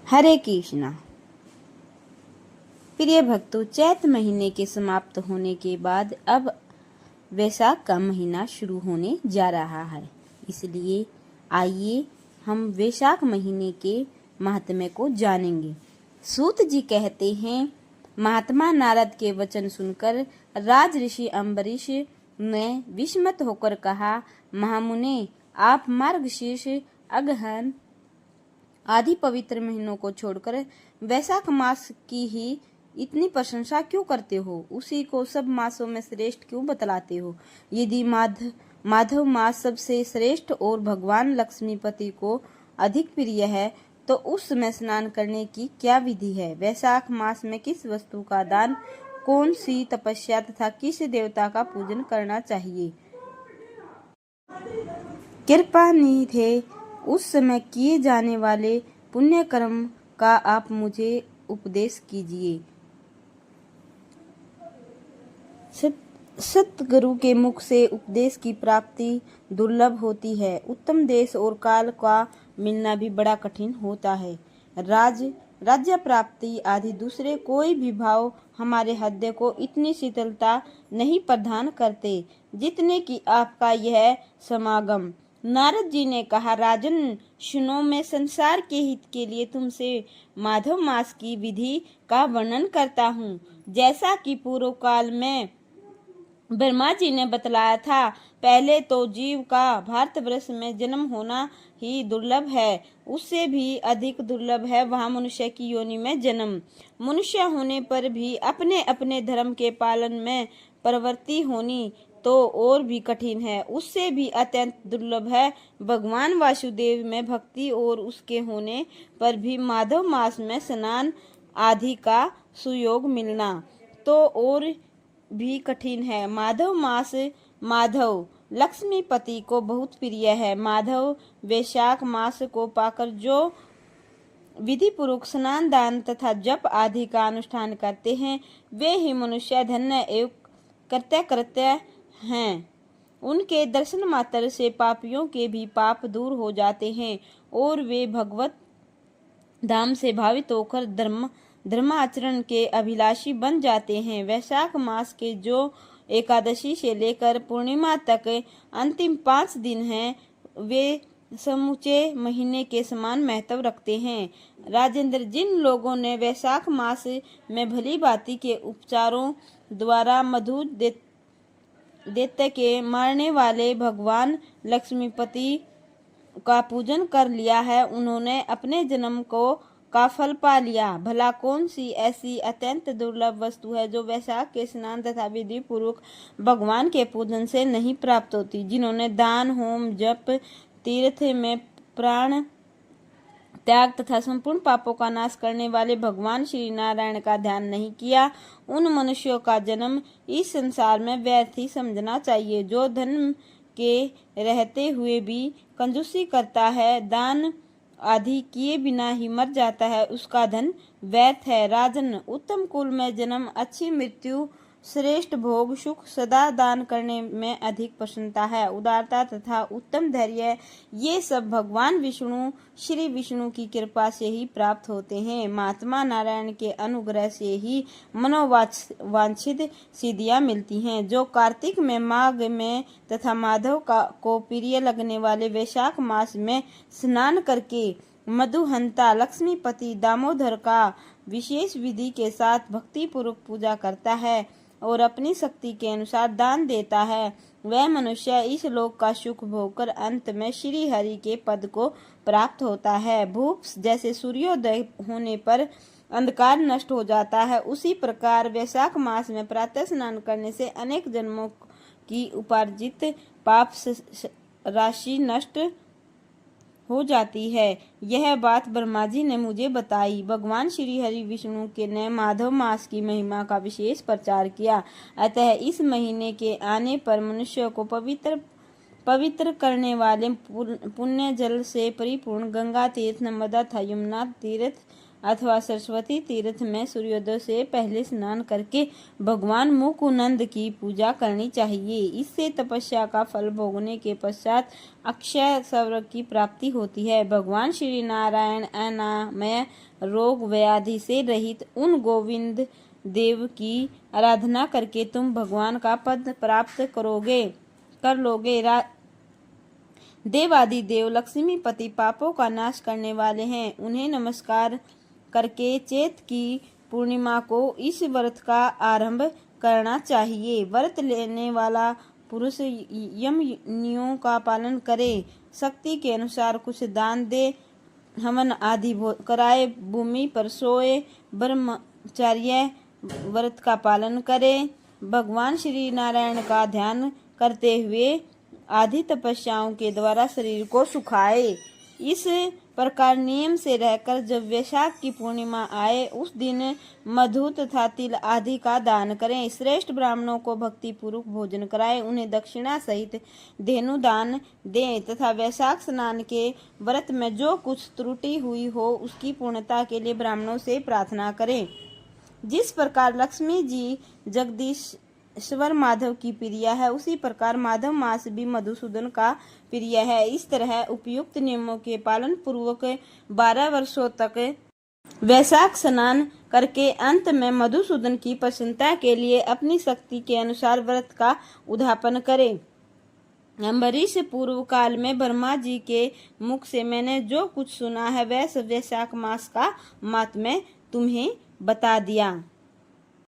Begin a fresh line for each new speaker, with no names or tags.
हरे कृष्णा। प्रिय भक्तों, चैत महीने के समाप्त होने के बाद अब वैशाख का महीना शुरू होने जा रहा है। इसलिए आइए हम वैशाख महीने के महात्म्य को जानेंगे। सूत जी कहते हैं, महात्मा नारद के वचन सुनकर राज ऋषि अम्बरीश ने विस्मित होकर कहा, महामुने, आप मार्गशीर्ष, अगहन आदि पवित्र महीनों को छोड़कर वैशाख मास की ही इतनी प्रशंसा क्यों करते हो? उसी को सब मासों में श्रेष्ठ क्यों बतलाते हो? यदि माधव मास सबसे श्रेष्ठ और भगवान लक्ष्मीपति को अधिक प्रिय है, तो उस समय स्नान करने की क्या विधि है? वैशाख मास में किस वस्तु का दान, कौन सी तपस्या तथा किस देवता का पूजन करना चाहिए? कृपा निधे उस समय किए जाने वाले पुण्य कर्म का आप मुझे उपदेश कीजिए। सतगुरु के मुख से उपदेश की प्राप्ति दुर्लभ होती है। उत्तम देश और काल का मिलना भी बड़ा कठिन होता है। राज्य प्राप्ति आदि दूसरे कोई भी भाव हमारे हृदय को इतनी शीतलता नहीं प्रदान करते जितने कि आपका यह समागम। नारद जी ने कहा, राजन सुनो, मैं संसार के हित के लिए तुमसे माधव मास की विधि का वर्णन करता हूँ। जैसा कि पूर्व काल में ब्रह्मा जी ने बतलाया था, पहले तो जीव का भारतवर्ष में जन्म होना ही दुर्लभ है, उससे भी अधिक दुर्लभ है वहाँ मनुष्य की योनि में जन्म। मनुष्य होने पर भी अपने अपने धर्म के पालन में प्रवृत्ति होनी तो और भी कठिन है, उससे भी अत्यंत दुर्लभ है भगवान वासुदेव में भक्ति और उसके होने पर भी माधव मास में स्नान आदि का सुयोग मिलना तो और भी कठिन है। माधव मास माधव लक्ष्मीपति को बहुत प्रिय है। माधव वैशाख मास को पाकर जो विधि पूर्वक स्नान, दान तथा जप आदि का अनुष्ठान करते हैं, वे ही मनुष्य धन्य एवं कृत्य हैं। उनके दर्शन मात्र से पापियों के भी पाप दूर हो जाते हैं और वे भगवत धाम से भावित होकर धर्माचरण के अभिलाषी बन जाते हैं। वैशाख मास के जो एकादशी से लेकर पूर्णिमा तक अंतिम 5 दिन हैं, वे समूचे महीने के समान महत्व रखते हैं। राजेंद्र, जिन लोगों ने वैशाख मास में भली भांति के उपचारों द्वारा मधु दैत्य के मारने वाले भगवान लक्ष्मीपति का पूजन कर लिया है, उन्होंने अपने जन्म का फल पा लिया। भला कौन सी ऐसी अत्यंत दुर्लभ वस्तु है जो वैशाख के स्नान तथा विधि पूर्वक भगवान के पूजन से नहीं प्राप्त होती? जिन्होंने दान, होम, जप, तीर्थ में प्राण त्याग तथा संपूर्ण पापों का नाश करने वाले भगवान श्री नारायण का ध्यान नहीं किया, उन मनुष्यों का जन्म इस संसार में व्यर्थ ही समझना चाहिए। जो धन के रहते हुए भी कंजूसी करता है, दान आदि किए बिना ही मर जाता है, उसका धन व्यर्थ है। राजन, उत्तम कुल में जन्म, अच्छी मृत्यु, श्रेष्ठ भोग, सुख सदा दान करने में अधिक प्रसन्नता है। उदारता तथा उत्तम धैर्य, ये सब भगवान विष्णु श्री विष्णु की कृपा से ही प्राप्त होते हैं। महात्मा नारायण के अनुग्रह से ही मनोवांछित सिद्धियां मिलती हैं। जो कार्तिक में, माघ में तथा माधव को प्रिय लगने वाले वैशाख मास में स्नान करके मधुहंता लक्ष्मीपति दामोदर का विशेष विधि के साथ भक्ति पूर्वक पूजा करता है और अपनी शक्ति के अनुसार दान देता है, वह मनुष्य इस लोक का सुख भोगकर अंत में श्री हरि के पद को प्राप्त होता है। भूप जैसे सूर्योदय होने पर अंधकार नष्ट हो जाता है, उसी प्रकार वैशाख मास में प्रातः स्नान करने से अनेक जन्मों की उपार्जित पाप राशि नष्ट हो जाती है। यह बात ब्रह्मा जी ने मुझे बताई। भगवान श्री हरि विष्णु के ने माधव मास की महिमा का विशेष प्रचार किया, अतः इस महीने के आने पर मनुष्य को पवित्र करने वाले पुण्य जल से परिपूर्ण गंगा तीर्थ, नर्मदा तथा यमुना तीर्थ अथवा सरस्वती तीर्थ में सूर्योदय से पहले स्नान करके भगवान मुकुंद की पूजा करनी चाहिए। इससे तपस्या का फल भोगने के पश्चात अक्षय स्वर्ग की प्राप्ति होती है। भगवान श्री नारायण अनामय रोग व्याधि से रहित उन गोविंद देव की आराधना करके तुम भगवान का पद प्राप्त कर लोगे। देवादिदेव लक्ष्मीपति पापों का नाश करने वाले हैं। उन्हें नमस्कार करके चैत की पूर्णिमा को इस व्रत का आरंभ करना चाहिए। व्रत लेने वाला पुरुष यम नियमों का पालन करे, शक्ति के अनुसार कुछ दान दे, हवन आदि कराए, भूमि पर सोए, ब्रह्मचर्य व्रत का पालन करे, भगवान श्री नारायण का ध्यान करते हुए आदि तपस्याओं के द्वारा शरीर को सुखाए। इस प्रकार नियम से रहकर जब वैशाख की पूर्णिमा आए उस दिन मधु तथा तिल आदि का दान करें। श्रेष्ठ ब्राह्मणों को भक्ति पूर्वक भोजन कराएं, उन्हें दक्षिणा सहित धेनु दान दें तथा वैशाख स्नान के व्रत में जो कुछ त्रुटि हुई हो उसकी पूर्णता के लिए ब्राह्मणों से प्रार्थना करें। जिस प्रकार लक्ष्मी जी जगदीश्वर माधव की प्रिया है, उसी प्रकार माधव मास भी मधुसूदन का प्रिय है। इस तरह उपयुक्त नियमों के पालन पूर्वक 12 वर्षों तक वैशाख स्नान करके अंत में मधुसूदन की प्रसन्नता के लिए अपनी शक्ति के अनुसार व्रत का उद्यापन करें। अम्बरीश पूर्व काल में ब्रह्मा जी के मुख से मैंने जो कुछ सुना है वह वैशाख मास का महात्म्य तुम्हें बता दिया।